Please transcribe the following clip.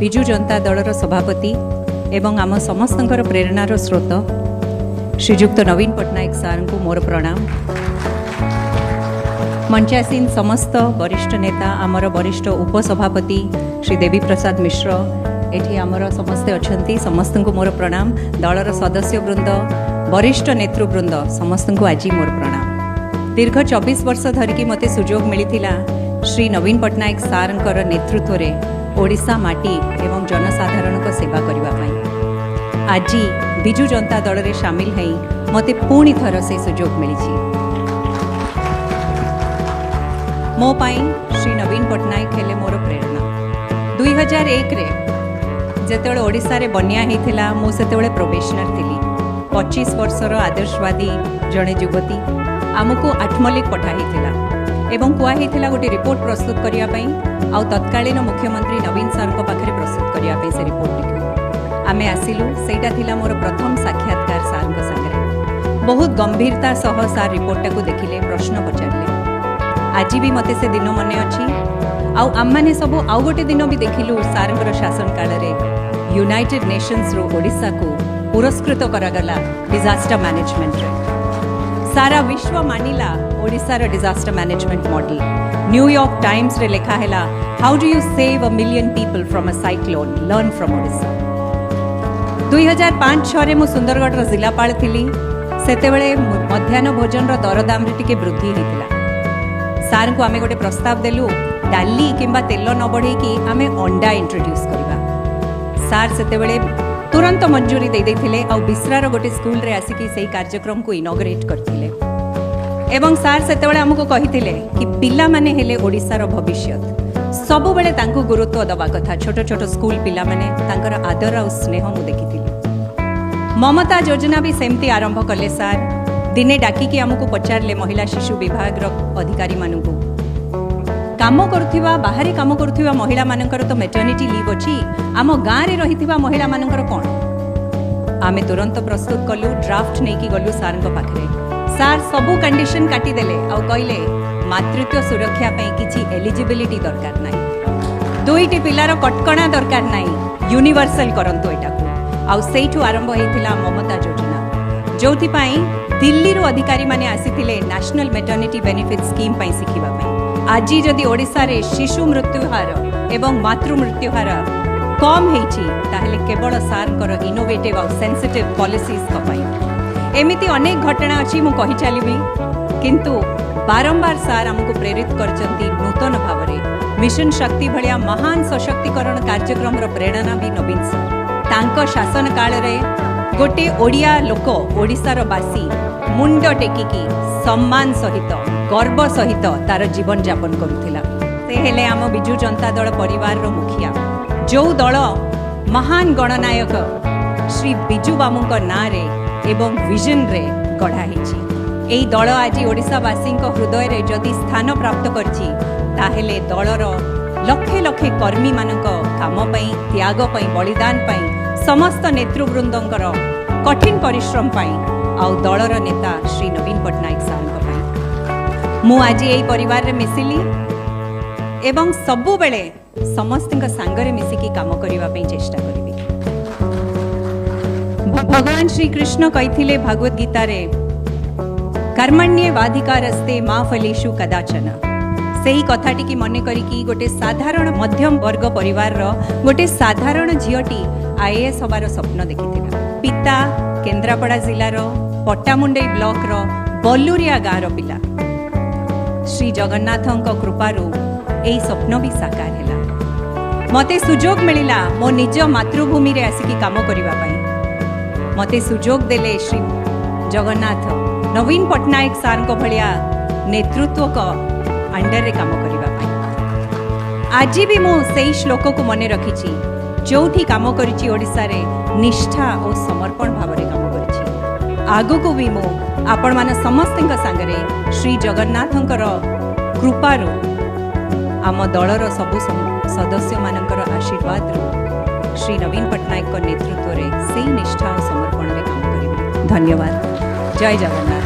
विजु जनता दलर सभापति एवं आम समस्तंकर प्रेरणार स्रोत श्रीजुक्त नवीन पट्टनायक सार को मोर प्रणाम। मंचासीन समस्त वरिष्ठ नेता आमर वरिष्ठ उपसभापति श्री देवी प्रसाद मिश्र एठी आमर समस्ते अच्छी समस्त को मोर प्रणाम। दलर सदस्य वृंद वरिष्ठ नेतृवृंद समस्त को आज मोर प्रणाम। दीर्घ 24 वर्ष धरिकी मते सुजोग मिलिथिला श्री नवीन पट्टनायक सारंकर नेतृत्व में ओडिशा माटी एवं जनसाधारण को सेवा करबा पई आज विजु जनता दल रे शामिल हई मते पुणी थर से सुजोग मिली। मो पाई श्री नवीन पट्टनायक हेले मोर प्रेरणा। 2001 रे जेतेबेले ओडिशा रे बन्या हेतिला मो सेतेबेले प्रोबेशनर थिली। 25 वर्षर आदर्शवादी जड़े युवती आमको आठमल्लिक पठाइथिला एवं कुआइथिला गोटे रिपोर्ट प्रस्तुत करिया पई आउ तत्कालीन मुख्यमंत्री नवीन सार को पाखरे प्रस्तुत करिया पई से रिपोर्ट लिखु। आमे आसिलु सेटा थिला मोर प्रथम साक्षात्कार सार को संगे। बहुत गंभीरता सह सार रिपोर्ट को देखिले, प्रश्न पचारिले। आज भी मते से दिन मने अछि। आउ आम माने सब आउ गोटे दिन भी देखिलु सारंकर शासन काल रे यूनाइटेड नेशंस रो ओडिशा को पुरस्कृत करागला डिजास्टर मैनेजमेंट रे। सारा विश्व मानिला ओडिशार disaster management model. New York Times रे लिखा हैला how do you save a million people from a cyclone, learn from Odisha. 2005-6 रे मु सुंदरगढ़ रो जिलापाल थिली। सेतेबेले मध्याह्न भोजन रो दरदाम रे टिके वृद्धि हेतिला। सार को आमे गोटे प्रस्ताव देलु डाली किंबा तेल न बढ़े कि आमे अंडा इंट्रोड्यूस करबा। सार सेतेबेले तुरंत मंजूरी दे देथिले और बिस्रार गोटे स्कूल रे आसिकी सेही कार्यक्रम को इनॉग्रेट करथिले। एवं सार सेतेबेले हमको कहिथिले कि पिला माने हेले ओडिसार भविष्यत, सबु बेले तांको गुरुत्व दबा कथा। छोट छोट स्कूल पिला माने तांकर आदर और स्नेह मु देखिथिले। ममता योजना भी सेमती आरंभ कले सार। दिने डाकिकी हमको पचारले महिला शिशु विभाग रो अधिकारी मानकू काम करुथिबा बाहरी काम करुथिबा महिला मानकर तो मेटर्निटी लीव अछि, आम गाँ रे रहिथिबा महिला मानकर कोन? आमे तुरंत प्रस्तुत कलु, ड्राफ्ट नेकी गलु सार को पाखरे। सार सबु कंडीशन काटी देले और कहले मातृत्व सुरक्षा पे किछि एलिजिबिलिटी दरकार नाही, दुईटी पिलार कटकणा दरकार नाही, यूनिवर्सल करंतु एटाकू। आउ सेइठु आरंभ हेतिला ममता योजना, जोथि पई दिल्ली रो अधिकारी माने आसीथिले नेशनल मेटर्निटी बेनिफिट स्कीम पई सिखिबा पई। आज जदि ओडिशा रे शिशु मृत्युहार एवं मातृ मृत्युहार कम हेछि ताहले केवल सारंकर इनोवेटिव और सेंसिटिव पॉलिसीज कपाई। एमिति अनेक घटना अछि मु कहि चलिबी, किंतु बारंबार सार हमको प्रेरित करचंती नूतन भावरे। मिशन शक्ति भलिया महान सशक्तिकरण कार्यक्रम रो प्रेरणा भी नवीन सर। तांको शासन काल रे गोटे ओडिया लोक ओडिसार बासी मुंड टेकिकी सम्मान सहित गर्व सहित तार जीवन यापन करुथिला। से हेले आम विजु जनता दल परिवार रो मुखिया, जो दल महान गणनायक श्री बिजु बाबूक ना रे एवं विजन रे गढ़ा हिची। एई दल आज ओडिशावासी हृदय रे जदि स्थान प्राप्त करछि ताहेले दलर लक्षे लक्षे कर्मी मानक काम पई, त्याग पई, बलिदान पई, समस्त नेतृवृंदंकर कठिन परिश्रम पई आउ दलर नेता श्री नवीन पट्टनायक सारंक पई मु आज एई परिवार रे मिसिली एवं सबु बेले समस्तक सांगरे मिसिकी काम करिवा पई चेष्टा करिबी। भगवान श्री कृष्ण कहिथिले भगवत गीता रे कर्मण्येवाधिकारस्ते मा फलेषु कदाचन। सेही कथाटी की मने करिकी गोटे साधारण मध्यम वर्ग परिवार रो गोटे साधारण झियोटी आईएएस हबार स्वप्न देखिथिला। पिता केन्द्रापड़ा जिलार पट्टामुंडई ब्लॉक रो बल्लुरिया गाँव रो पिला। श्री जगन्नाथଙ୍କ कृपारू एई स्वप्न भी साकार हैला। मते सुजोग मिलिला मो निज मातृभूमि रे आसिकी काम करिवा पई। मते सुजोग देले श्री जगन्नाथ नवीन पट्टनायक सार को भलिया नेतृत्व को अंडर रे काम करिवा पई। आज भी मो सेई श्लोक को मने रखिछि, जोठी काम करिछि ओडिसा रे निष्ठा और समर्पण भाव रे काम करिछि। आगो को भी मो आपण मान समस्तଙ୍କ संगरे श्री जगन्नाथଙ୍କର कृपारू आम दलर सबु सदस्य मानकर आशीर्वाद रू श्री नवीन पट्टनायक नेतृत्व रे सेही निष्ठा और समर्पण रे काम करिबे। धन्यवाद। जय जगन्नाथ।